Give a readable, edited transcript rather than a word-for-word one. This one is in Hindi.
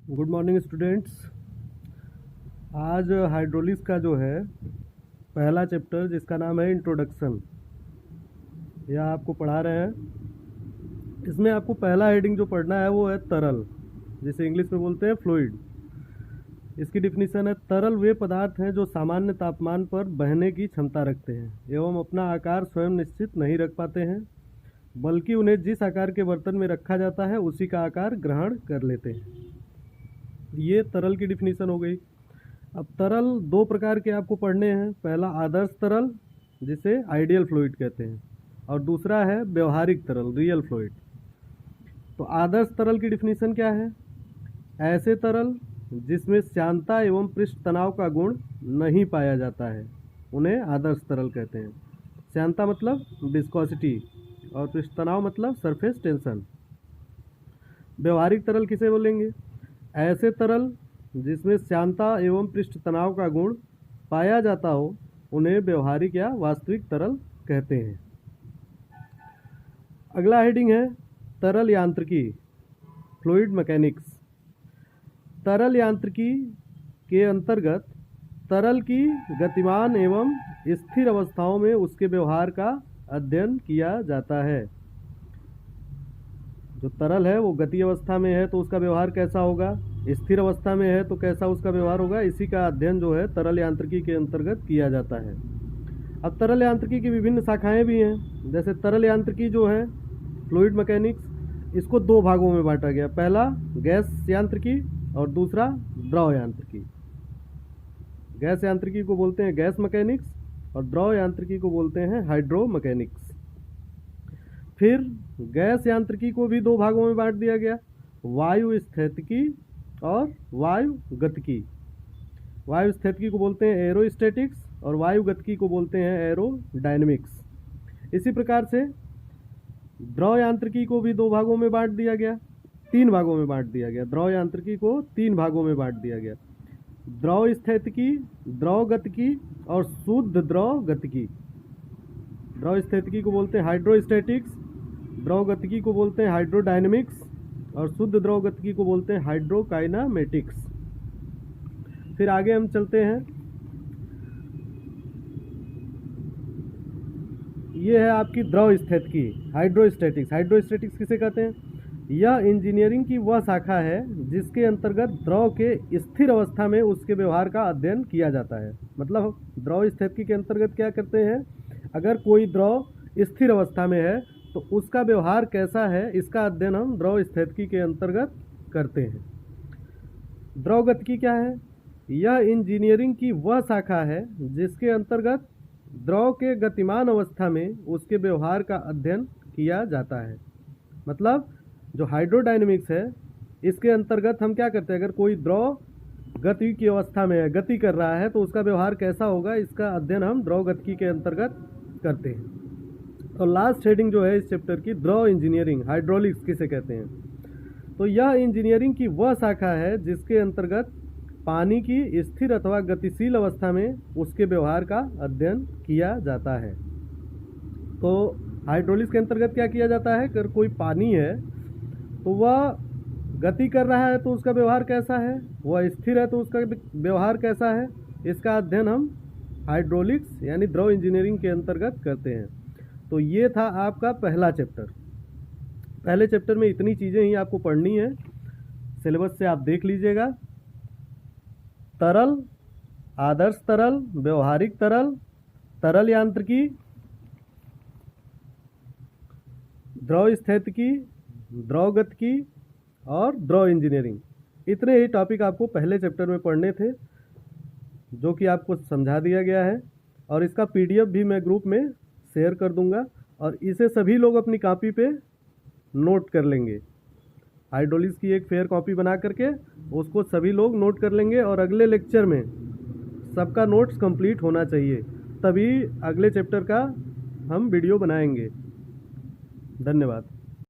Good morning students. आज हाइड्रोलिक्स का जो है पहला चैप्टर जिसका नाम है इंट्रोडक्शन, यह आपको पढ़ा रहे हैं। इसमें आपको पहला हेडिंग जो पढ़ना है वो है तरल, जिसे इंग्लिश में बोलते हैं फ्लूइड। इसकी डिफिनीशन है, तरल वे पदार्थ हैं जो सामान्य तापमान पर बहने की क्षमता रखते हैं एवं अपना आकार स्वयं निश्चित नहीं रख पाते हैं, बल्कि उन्हें जिस आकार के बर्तन में रखा जाता है उसी का आकार ग्रहण कर लेते हैं। ये तरल की डिफिनीशन हो गई। अब तरल दो प्रकार के आपको पढ़ने हैं। पहला आदर्श तरल, जिसे आइडियल फ्लूइड कहते हैं, और दूसरा है व्यवहारिक तरल, रियल फ्लूइड। तो आदर्श तरल की डिफिनीशन क्या है? ऐसे तरल जिसमें श्यानता एवं पृष्ठ तनाव का गुण नहीं पाया जाता है, उन्हें आदर्श तरल कहते हैं। श्यानता मतलब विस्कोसिटी और पृष्ठ तनाव मतलब सरफेस टेंशन। व्यवहारिक तरल किसे बोलेंगे? ऐसे तरल जिसमें श्यानता एवं पृष्ठ तनाव का गुण पाया जाता हो, उन्हें व्यवहारिक या वास्तविक तरल कहते हैं। अगला हेडिंग है तरल यांत्रिकी, फ्लूइड मैकेनिक्स। तरल यांत्रिकी के अंतर्गत तरल की गतिमान एवं स्थिर अवस्थाओं में उसके व्यवहार का अध्ययन किया जाता है। जो तरल है वो गति अवस्था में है तो उसका व्यवहार कैसा होगा, स्थिर अवस्था में है तो कैसा उसका व्यवहार होगा, इसी का अध्ययन जो है तरल यांत्रिकी के अंतर्गत किया जाता है। अब तरल यांत्रिकी की विभिन्न शाखाएं भी हैं। जैसे तरल यांत्रिकी जो है फ्लूइड मैकेनिक्स, इसको दो भागों में बांटा गया। पहला गैस यांत्रिकी और दूसरा द्रव यांत्रिकी। गैस यांत्रिकी को बोलते हैं गैस मैकेनिक्स और द्रव यांत्रिकी को बोलते हैं हाइड्रो मैकेनिक्स। फिर गैस यांत्रिकी को भी दो भागों में बांट दिया गया, वायु स्थितिकी और वायु गतिकी। वायु स्थितिकी को बोलते हैं एरोस्टैटिक्स और वायु गतिकी को बोलते हैं एरोडायनेमिक्स। इसी प्रकार से द्रव यांत्रिकी को भी दो भागों में बांट दिया गया, तीन भागों में बांट दिया गया। द्रव यांत्रिकी को तीन भागों में बांट दिया गया, द्रव स्थितिकी, द्रव गतिकी और शुद्ध द्रव गतिकी। द्रव स्थितिकी को बोलते हैं हाइड्रोस्टैटिक्स, द्रव गतिकी को बोलते हैं हाइड्रोडायनेमिक्स और शुद्ध द्रव गतिकी को बोलते हैं हाइड्रोकाइनामेटिक्स। फिर आगे हम चलते हैं। ये है आपकी द्रव स्थितिकी, हाइड्रोस्टैटिक्स। हाइड्रोस्टैटिक्स किसे कहते हैं? यह इंजीनियरिंग की वह शाखा है जिसके अंतर्गत द्रव के स्थिर अवस्था में उसके व्यवहार का अध्ययन किया जाता है। मतलब द्रव स्थितिकी के अंतर्गत क्या करते हैं, अगर कोई द्रव स्थिर अवस्था में है तो उसका व्यवहार कैसा है, इसका अध्ययन हम द्रव स्थितिकी के अंतर्गत करते हैं। द्रव गतिकी क्या है? यह इंजीनियरिंग की वह शाखा है जिसके अंतर्गत द्रव के गतिमान अवस्था में उसके व्यवहार का अध्ययन किया जाता है। मतलब जो हाइड्रोडायनेमिक्स है, इसके अंतर्गत हम क्या करते हैं, अगर कोई द्रव गति की अवस्था में है, गति कर रहा है, तो उसका व्यवहार कैसा होगा, इसका अध्ययन हम द्रव गतिकी के अंतर्गत करते हैं। और लास्ट हेडिंग जो है इस चैप्टर की, द्रव इंजीनियरिंग, हाइड्रोलिक्स किसे कहते हैं? तो यह इंजीनियरिंग की वह शाखा है जिसके अंतर्गत पानी की स्थिर अथवा गतिशील अवस्था में उसके व्यवहार का अध्ययन किया जाता है। तो हाइड्रोलिक्स के अंतर्गत क्या किया जाता है, अगर कोई पानी है तो वह गति कर रहा है तो उसका व्यवहार कैसा है, वह स्थिर है तो उसका व्यवहार कैसा है, इसका अध्ययन हम हाइड्रोलिक्स यानी द्रव इंजीनियरिंग के अंतर्गत करते हैं। तो ये था आपका पहला चैप्टर। पहले चैप्टर में इतनी चीज़ें ही आपको पढ़नी है, सिलेबस से आप देख लीजिएगा। तरल, आदर्श तरल, व्यवहारिक तरल, तरल यांत्रिकी, द्रव स्थितिकी, द्रव गतिकी और द्रव इंजीनियरिंग, इतने ही टॉपिक आपको पहले चैप्टर में पढ़ने थे, जो कि आपको समझा दिया गया है। और इसका पीडीएफ भी मैं ग्रुप में शेयर कर दूंगा और इसे सभी लोग अपनी कॉपी पे नोट कर लेंगे। हाइड्रोलिक्स की एक फेयर कॉपी बना करके उसको सभी लोग नोट कर लेंगे और अगले लेक्चर में सबका नोट्स कंप्लीट होना चाहिए, तभी अगले चैप्टर का हम वीडियो बनाएंगे। धन्यवाद।